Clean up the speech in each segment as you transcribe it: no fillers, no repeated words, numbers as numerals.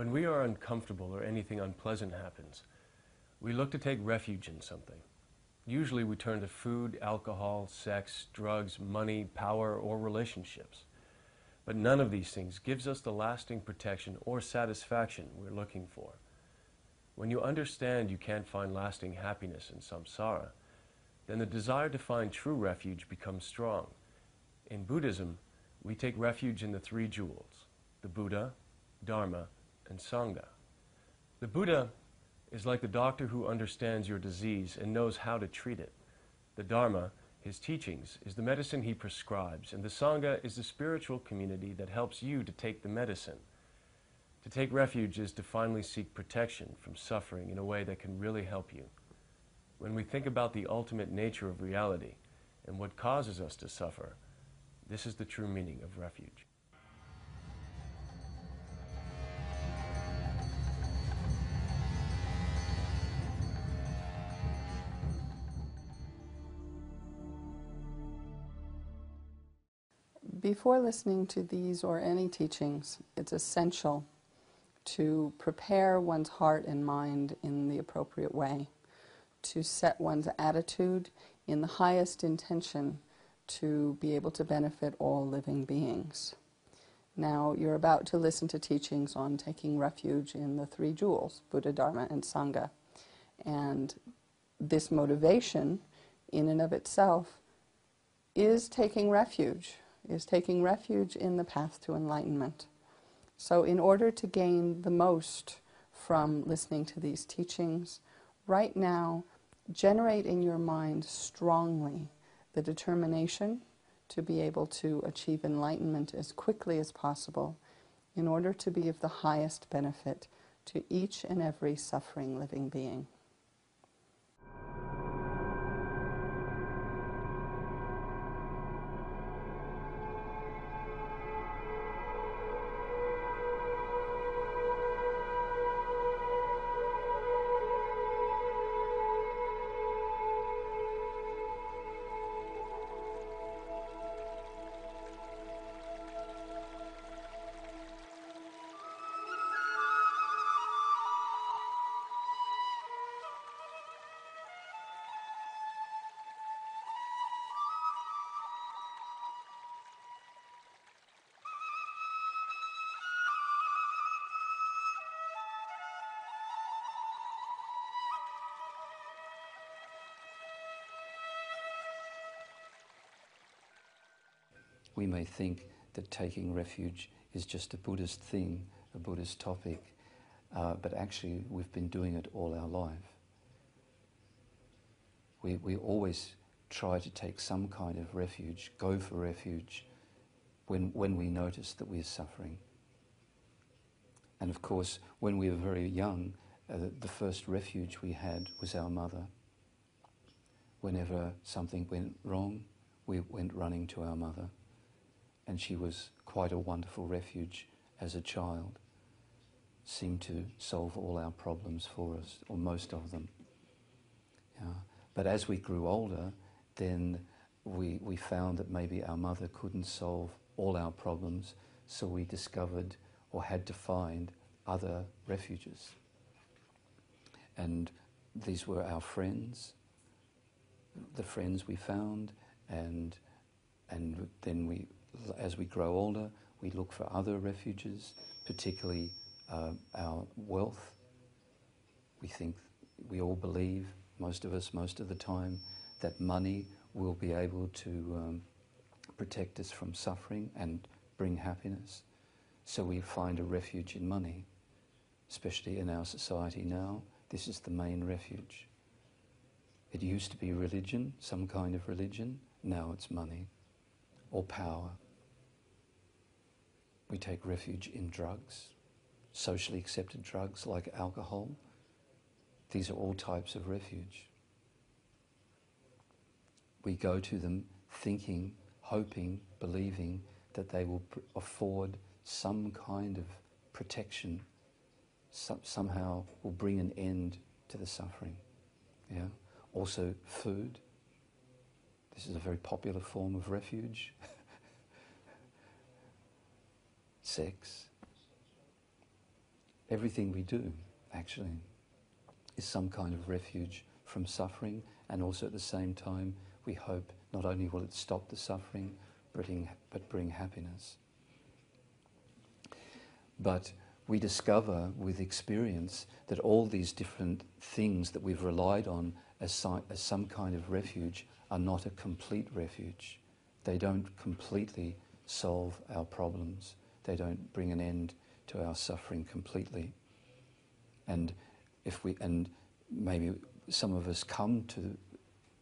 When we are uncomfortable or anything unpleasant happens, we look to take refuge in something. Usually we turn to food, alcohol, sex, drugs, money, power, or relationships. But none of these things gives us the lasting protection or satisfaction we're looking for. When you understand you can't find lasting happiness in samsara, then the desire to find true refuge becomes strong. In Buddhism, we take refuge in the three jewels, the Buddha, Dharma, and Sangha. The Buddha is like the doctor who understands your disease and knows how to treat it. The Dharma, his teachings, is the medicine he prescribes, and the Sangha is the spiritual community that helps you to take the medicine. To take refuge is to finally seek protection from suffering in a way that can really help you. When we think about the ultimate nature of reality and what causes us to suffer, this is the true meaning of refuge. Before listening to these or any teachings, it's essential to prepare one's heart and mind in the appropriate way, to set one's attitude in the highest intention to be able to benefit all living beings. Now, you're about to listen to teachings on taking refuge in the three jewels, Buddha, Dharma, and Sangha. And this motivation, in and of itself, is taking refuge in the path to enlightenment. So in order to gain the most from listening to these teachings, right now, generate in your mind strongly the determination to be able to achieve enlightenment as quickly as possible in order to be of the highest benefit to each and every suffering living being. We may think that taking refuge is just a Buddhist thing, a Buddhist topic, but actually we've been doing it all our life. We always try to take some kind of refuge, go for refuge, when we notice that we're suffering. And of course, when we were very young, the first refuge we had was our mother. Whenever something went wrong, we went running to our mother. And she was quite a wonderful refuge as a child, seemed to solve all our problems for us, or most of them. Yeah. But as we grew older, then we found that maybe our mother couldn't solve all our problems, so we discovered or had to find other refuges. And these were our friends, the friends we found, and then as we grow older, we look for other refuges, particularly our wealth. We all believe, most of us, most of the time, that money will be able to protect us from suffering and bring happiness. So we find a refuge in money, especially in our society now. This is the main refuge. It used to be religion, some kind of religion. Now it's money or power. We take refuge in drugs, socially accepted drugs like alcohol. These are all types of refuge. We go to them thinking, hoping, believing that they will afford some kind of protection, somehow will bring an end to the suffering. Yeah. Also food. This is a very popular form of refuge. Sex. Everything we do, actually, is some kind of refuge from suffering, and also at the same time we hope not only will it stop the suffering, but bring happiness. But we discover with experience that all these different things that we've relied on as some kind of refuge are not a complete refuge. They don't completely solve our problems. They don't bring an end to our suffering completely. And maybe some of us come to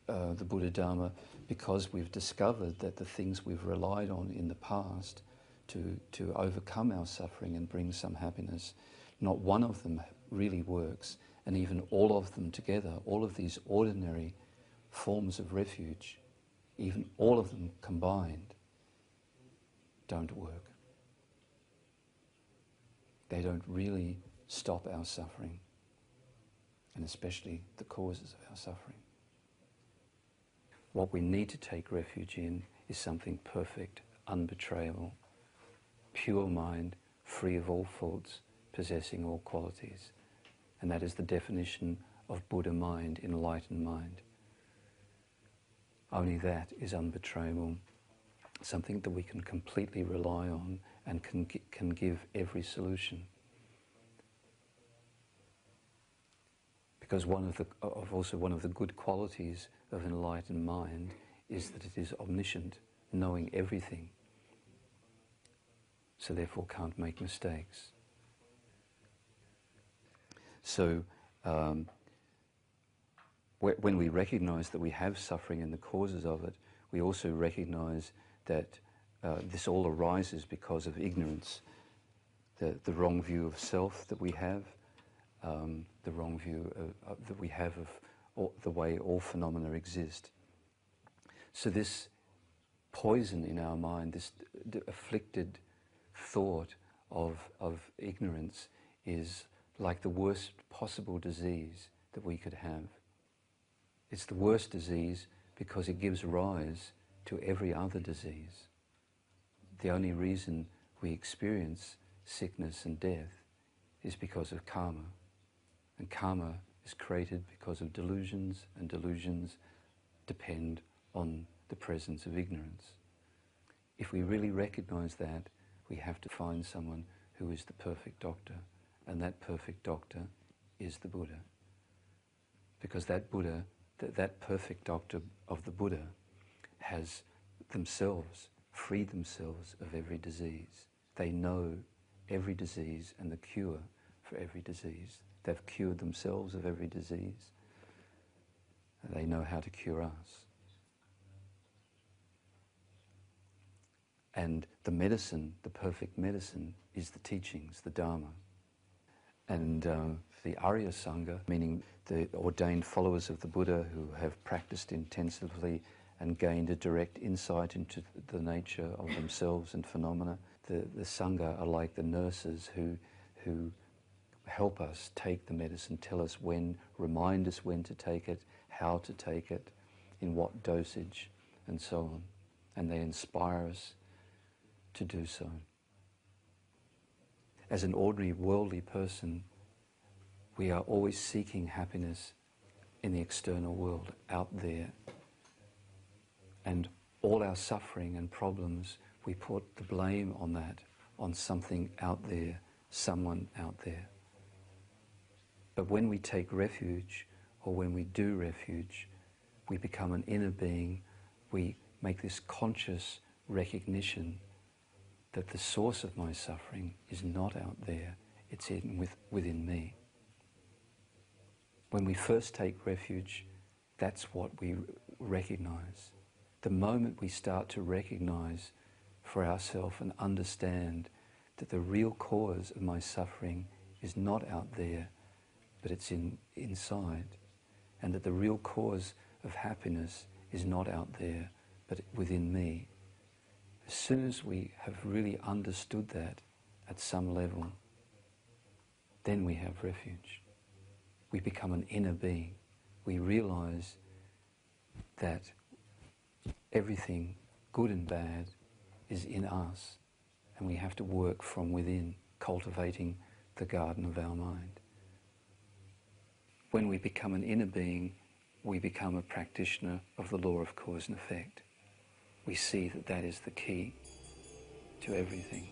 the Buddha Dharma because we've discovered that the things we've relied on in the past to overcome our suffering and bring some happiness, not one of them really works, and even all of them together, all of these ordinary forms of refuge, even all of them combined, don't work. They don't really stop our suffering, and especially the causes of our suffering. What we need to take refuge in is something perfect, unbetrayable, pure mind, free of all faults, possessing all qualities. And that is the definition of Buddha mind, enlightened mind. Only that is unbetrayable, something that we can completely rely on and can give every solution. Because one of the good qualities of enlightened mind is that it is omniscient, knowing everything, so therefore can't make mistakes. So when we recognize that we have suffering and the causes of it, we also recognize that this all arises because of ignorance, the wrong view of self that we have, the wrong view that we have of the way all phenomena exist. So this poison in our mind, this afflicted thought of ignorance, is like the worst possible disease that we could have. It's the worst disease because it gives rise to every other disease. The only reason we experience sickness and death is because of karma. And karma is created because of delusions, and delusions depend on the presence of ignorance. If we really recognize that, we have to find someone who is the perfect doctor, and that perfect doctor is the Buddha. Because that Buddha, that perfect doctor of the Buddha, has themselves freed themselves of every disease. They know every disease and the cure for every disease. They've cured themselves of every disease. And they know how to cure us. And the medicine, the perfect medicine, is the teachings, the Dharma. And the Arya Sangha, meaning the ordained followers of the Buddha who have practiced intensively and gained a direct insight into the nature of themselves and phenomena. The Sangha are like the nurses who help us take the medicine, tell us when, remind us when to take it, how to take it, in what dosage, and so on. And they inspire us to do so. As an ordinary worldly person, we are always seeking happiness in the external world, out there. And all our suffering and problems, we put the blame on that, on something out there, someone out there. But when we take refuge, or when we do refuge, we become an inner being. We make this conscious recognition that the source of my suffering is not out there, it's within me. When we first take refuge, that's what we recognize. The moment we start to recognize for ourselves and understand that the real cause of my suffering is not out there, but it's inside, and that the real cause of happiness is not out there, but within me. As soon as we have really understood that at some level, then we have refuge. We become an inner being. We realize that everything, good and bad, is in us, and we have to work from within, cultivating the garden of our mind. When we become an inner being, we become a practitioner of the law of cause and effect. We see that that is the key to everything.